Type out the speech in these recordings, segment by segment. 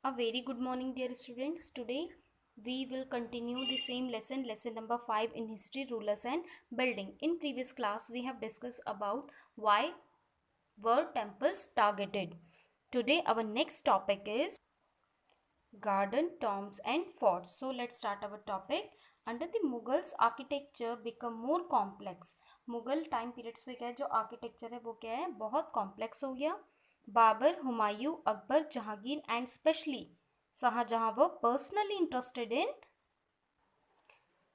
A very good morning, dear students. Today we will continue the same lesson number 5 in history, rulers and building. In previous class we have discussed about why were temples targeted. Today our next topic is garden, tombs and forts. So let's start our topic. Under the Mughals, architecture become more complex. Mughal time periods में क्या है, जो architecture है वो क्या है, बहुत complex हो गया. Babur, Humayun, Akbar, Jahangir and specially Shah Jahan were personally interested in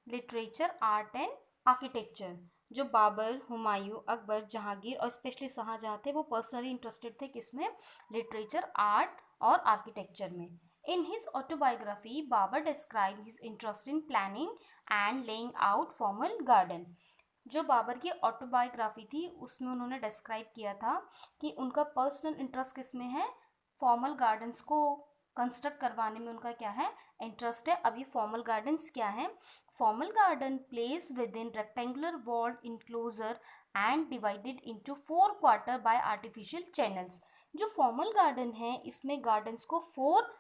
literature, art and architecture. जो बाबर, हुमायूं, अकबर, जहांगीर और स्पेशली शाहजहां थे वो पर्सनली इंटरेस्टेड थे किसमें, लिटरेचर, आर्ट और आर्किटेक्चर में. In his autobiography Babur describe his interest in planning and laying out formal garden. जो बाबर की ऑटोबायोग्राफी थी उसमें उन्होंने डिस्क्राइब किया था कि उनका पर्सनल इंटरेस्ट किस में है, फॉर्मल गार्डन्स को कंस्ट्रक्ट करवाने में उनका क्या है, इंटरेस्ट है. अब ये फॉर्मल गार्डन्स क्या है, formal garden place within rectangular walled enclosure and divided into 4 quarter by artificial channels. जो फॉर्मल गार्डन है इसमें गार्डन्स को 4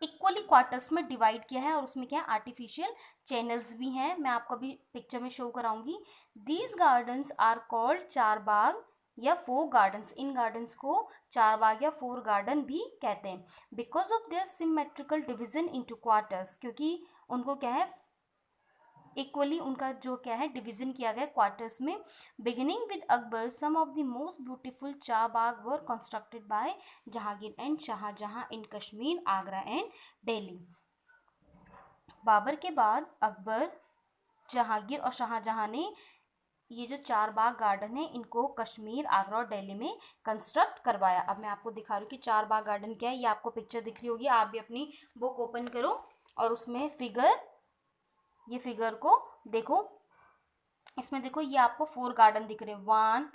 इक्वली क्वार्टर्स में डिवाइड किया है और उसमें क्या है, आर्टिफिशियल चैनल्स भी हैं. मैं आपको अभी पिक्चर में शो कराऊंगी. These gardens are called char bagh या 4 गार्डन्स. इन गार्डन्स को चार बाग या 4 गार्डन भी कहते हैं. Because of their symmetrical division into quarters, क्योंकि उनको क्या है, इक्वली उनका जो क्या है डिवीजन किया गया क्वार्टर्स में. Beginning with Akbar, some of the most beautiful char bagh were constructed by Jahangir and Shahjahan in Kashmir, Agra and Delhi. Babar के बाद अकबर, जहांगीर और शाहजहां ने ये जो चार बाग गार्डन है इनको कश्मीर, आगरा और दिल्ली में कंस्ट्रक्ट करवाया. अब मैं आपको दिखा रही हूँ कि चार बाग गार्डन क्या है. ये आपको पिक्चर दिख रही होगी, आप भी अपनी बुक ओपन करो और उसमें ये फिगर को देखो. इसमें देखो ये आपको 4 गार्डन दिख रहे हैं, 1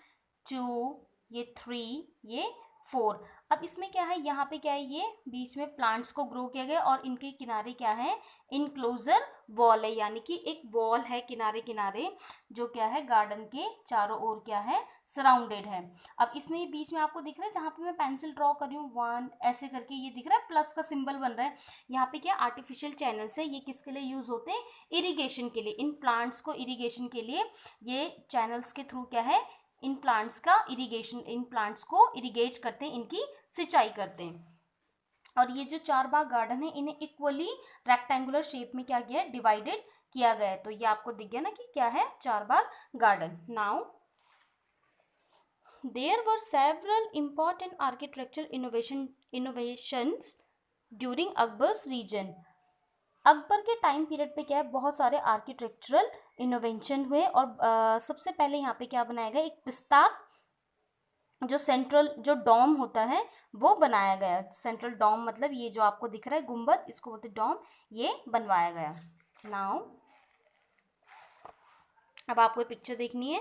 2 ये 3 ये 4. अब इसमें क्या है, यहाँ पे क्या है, ये बीच में प्लांट्स को ग्रो किया गया और इनके किनारे क्या है, इनक्लोजर वॉल है, यानी कि एक वॉल है किनारे किनारे जो क्या है गार्डन के चारों ओर क्या है, सराउंडेड है. अब इसमें ये बीच में आपको दिख रहा है जहाँ पे मैं पेंसिल ड्रॉ कर रही हूँ 1 ऐसे करके, ये दिख रहा है प्लस का सिंबल बन रहा है. यहाँ पे क्या आर्टिफिशियल चैनल्स है, ये किसके लिए यूज होते हैं, इरिगेशन के लिए. इन प्लांट्स को इरिगेशन के लिए ये चैनल्स के थ्रू क्या है, इन प्लांट्स का इरिगेशन, इन प्लांट्स को इरिगेट करते हैं, इनकी सिंचाई करते हैं. और ये जो चार बाग गार्डन है इन्हें इक्वली रेक्टेंगुलर शेप में क्या किया है, डिवाइडेड किया गया है. तो ये आपको दिख गया ना कि क्या है char bagh garden. Now there were several important architecture innovations during Akbar's reign. Akbar के टाइम पीरियड पे क्या है, बहुत सारे आर्किटेक्चरल इनोवेशन हुए और सबसे पहले यहाँ पे क्या बनाया गया, एक पिस्ता जो सेंट्रल जो डॉम होता है वो बनाया गया. सेंट्रल डॉम मतलब ये जो आपको दिख रहा है गुंबद, इसको बोलते डॉम, ये बनवाया गया. नाउ अब आपको ये पिक्चर देखनी है.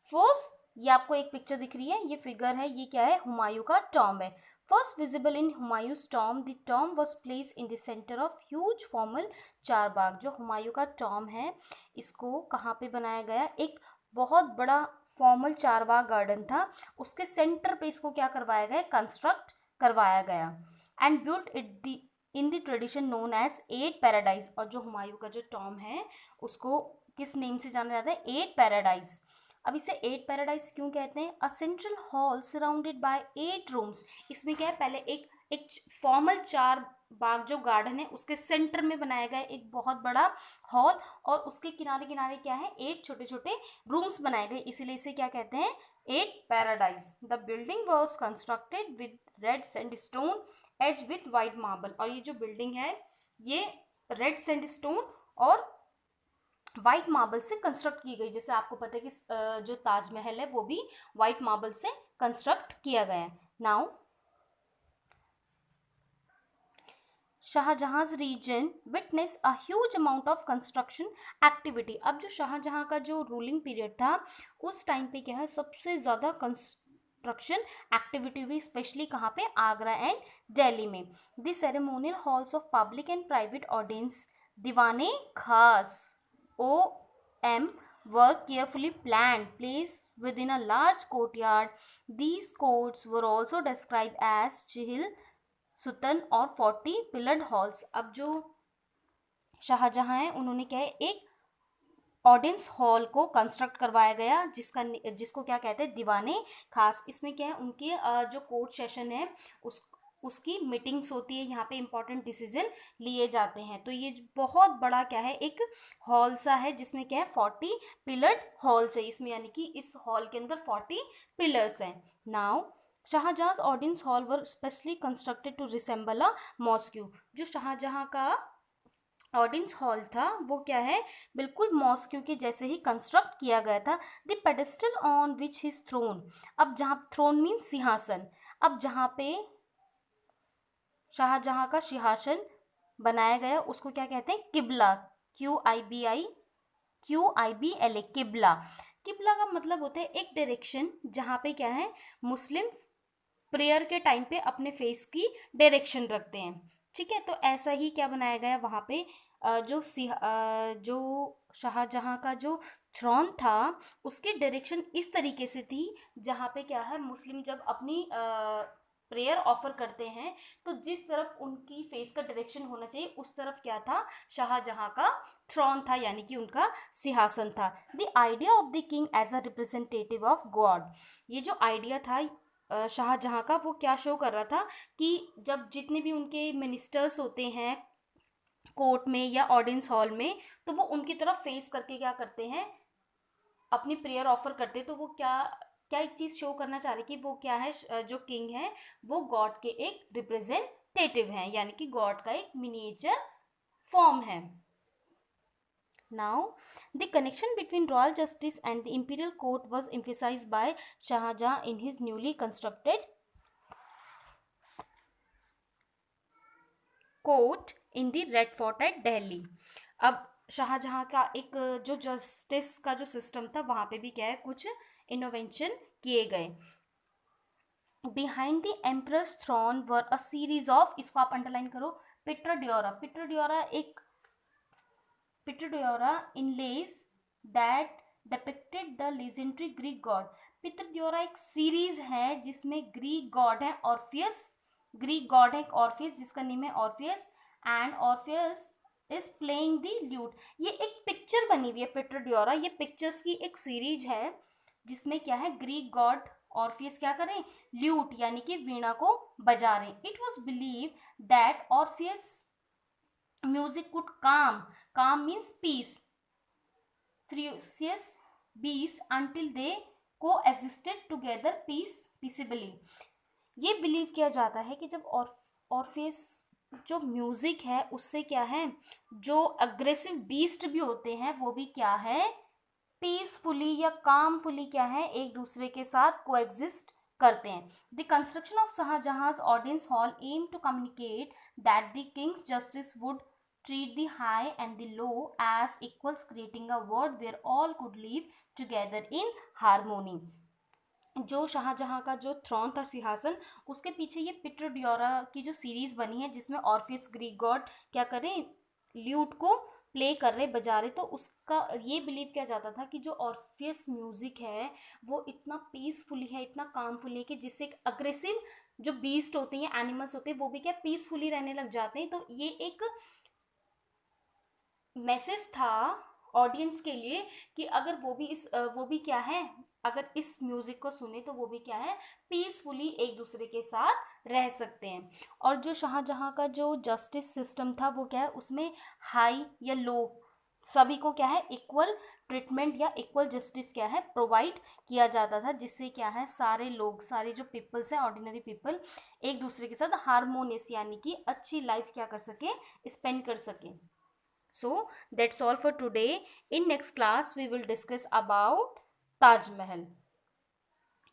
फर्स्ट ये आपको एक पिक्चर दिख रही है, ये फिगर है, ये क्या है, हुमायूं का टॉम है. First visible in Humayun's Tom, the Tom was placed in the centre of huge formal चार बाग. जो हुमायूं का टॉम है इसको कहाँ पे बनाया गया, एक बहुत बड़ा फॉर्मल चार बाग गार्डन था, उसके सेंटर पे इसको क्या करवाया गया, कंस्ट्रक्ट करवाया गया. And built it in the tradition known as 8 paradise. और जो हुमायूं का जो टॉम है उसको किस नेम से जाना जाता है, 8 पैराडाइज. अब इसे 8 पैराडाइज क्यों कहते हैं, a central hall surrounded by 8 rooms. इसमें क्या है, पहले एक फॉर्मल चार बाग जो गार्डन है उसके सेंटर में बनाया गया एक बहुत बड़ा हॉल और उसके किनारे किनारे क्या है, 8 छोटे छोटे रूम्स बनाए गए, इसीलिए इसे क्या कहते हैं, 8 paradise. The building was constructed with red sandstone edge with white marble. और ये जो बिल्डिंग है ये रेड सैंडस्टोन और वाइट मार्बल से कंस्ट्रक्ट की गई. जैसे आपको पता है कि जो ताजमहल है वो भी वाइट मार्बल से कंस्ट्रक्ट किया गया है. Now Shah Jahan reign witness a huge amount of construction activity. अब जो शाहजहां का जो रूलिंग पीरियड था उस टाइम पे क्या है, सबसे ज़्यादा कंस्ट्रक्शन एक्टिविटी हुई, स्पेशली कहाँ पे, आगरा एंड दिल्ली में. The ceremonial halls of public and private audience, दीवाने खास OM were carefully planned, placed within a large courtyard. These courts were also described as chihil सुतन और 40 पिलर्ड हॉल्स। अब जो शाहजहां है उन्होंने क्या है, एक ऑडियंस हॉल को कंस्ट्रक्ट करवाया गया जिसको क्या कहते हैं, दीवाने खास। इसमें क्या है, उनके जो कोर्ट सेशन है उसकी मीटिंग्स होती है, यहाँ पे इंपॉर्टेंट डिसीजन लिए जाते हैं। तो ये बहुत बड़ा क्या है, एक हॉल सा है जिसमें क्या है 40 पिलर्ड हॉल्स है इसमें, यानी कि इस हॉल के अंदर 40 पिलर्स हैं। Now Shah Jahan audience hall were specially constructed to resemble a mosque. जो शाहजहां का ऑडियंस हॉल था वो क्या है, बिल्कुल मॉस्क्यू के जैसे ही कंस्ट्रक्ट किया गया था। The pedestal on which his throne, अब जहाँ थ्रोन मीन सिंहासन, अब जहाँ पे शाहजहां का सिंहासन बनाया गया उसको क्या कहते हैं, किबला। QIBLA, किबला। किबला का मतलब होता है एक डायरेक्शन जहाँ पे क्या है, मुस्लिम प्रेयर के टाइम पे अपने फेस की डायरेक्शन रखते हैं। ठीक है, तो ऐसा ही क्या बनाया गया वहाँ पे, जो शाहजहां का जो थ्रोन था उसकी डायरेक्शन इस तरीके से थी, जहाँ पे क्या है, मुस्लिम जब अपनी प्रेयर ऑफर करते हैं तो जिस तरफ उनकी फेस का डायरेक्शन होना चाहिए उस तरफ क्या था, शाहजहां का थ्रोन था, यानी कि उनका सिंहासन था। The idea of the king as a representative of God, ये जो आइडिया था शाहजहां का, वो क्या शो कर रहा था कि जब जितने भी उनके मिनिस्टर्स होते हैं कोर्ट में या ऑडियंस हॉल में, तो वो उनकी तरफ फेस करके क्या करते हैं, अपनी प्रेयर ऑफर करते हैं। तो वो क्या क्या एक चीज़ शो करना चाह रहे कि वो क्या है, जो किंग है वो गॉड के एक रिप्रेजेंटेटिव हैं, यानी कि गॉड का एक मिनिएचर फॉर्म है। Now, the connection between royal justice and the imperial court was emphasized by Shah Jahan in his newly constructed court in the red fort eight Delhi. अब शाहजहां का एक जो जस्टिस का जो सिस्टम था वहाँ पे भी क्या है, कुछ इनोवेशन किए गए। Behind the emperor's throne were a series of, इसको आप अंडरलाइन करो, पिट्राडियोरा। पिट्राडियोरा inlays that depicted the legendary Greek god। पिट्राडियोरा एक सीरीज है जिसमें ग्रीक गॉड है ऑर्फियस, जिसका नेम है Orpheus, and Orpheus is playing the lewd. ये एक पिक्चर बनी हुई है पिट्राडियोरा, ये पिक्चर्स की एक सीरीज है जिसमें क्या है, ग्रीक गॉड ऑर्फियस क्या करें, ल्यूट यानी कि वीणा को बजा रहे। It was believe that Orpheus music could calm means peace furious beast until they coexisted together peaceably। ये बिलीव किया जाता है कि जब ऑर्फियस जो म्यूजिक है उससे क्या है, जो अग्रेसिव बीस्ट भी होते हैं वो भी क्या है, पीसफुली या कामफुली क्या है, एक दूसरे के साथ कोएग्जिस्ट करते हैं। The construction of Shahjahan's audience hall aim to communicate that the king's justice would treat the high and the low as equals, creating a world where all could live together in harmony। जो शाहजहां का जो throne था, सिंहासन, उसके पीछे ये पिट्राडियोरा की जो सीरीज बनी है जिसमें ऑर्फियस ग्रीक गॉड क्या करें, ल्यूट को प्ले कर रहे, बजा रहे। तो उसका ये बिलीव किया जाता था कि जो ऑर्फियस म्यूजिक है वो इतना पीसफुली है, इतना कामफुली है कि जिससे एक अग्रेसिव जो बीस्ट होते हैं, एनिमल्स होते हैं, वो भी क्या पीसफुली रहने लग जाते हैं। तो ये एक मैसेज था ऑडियंस के लिए कि अगर वो भी क्या है, अगर इस म्यूजिक को सुने तो वो भी क्या है, पीसफुली एक दूसरे के साथ रह सकते हैं। और जो शाहजहां का जो जस्टिस सिस्टम था वो क्या है, उसमें हाई या लो सभी को क्या है, इक्वल ट्रीटमेंट या इक्वल जस्टिस क्या है, प्रोवाइड किया जाता था, जिससे क्या है, सारे लोग, सारे जो पीपल्स हैं, ऑर्डिनरी पीपल, एक दूसरे के साथ हारमोनियस यानी कि अच्छी लाइफ क्या कर सके, स्पेंड कर सके। So that's all for today. In next class we will discuss about Taj Mahal.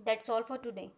That's all for today.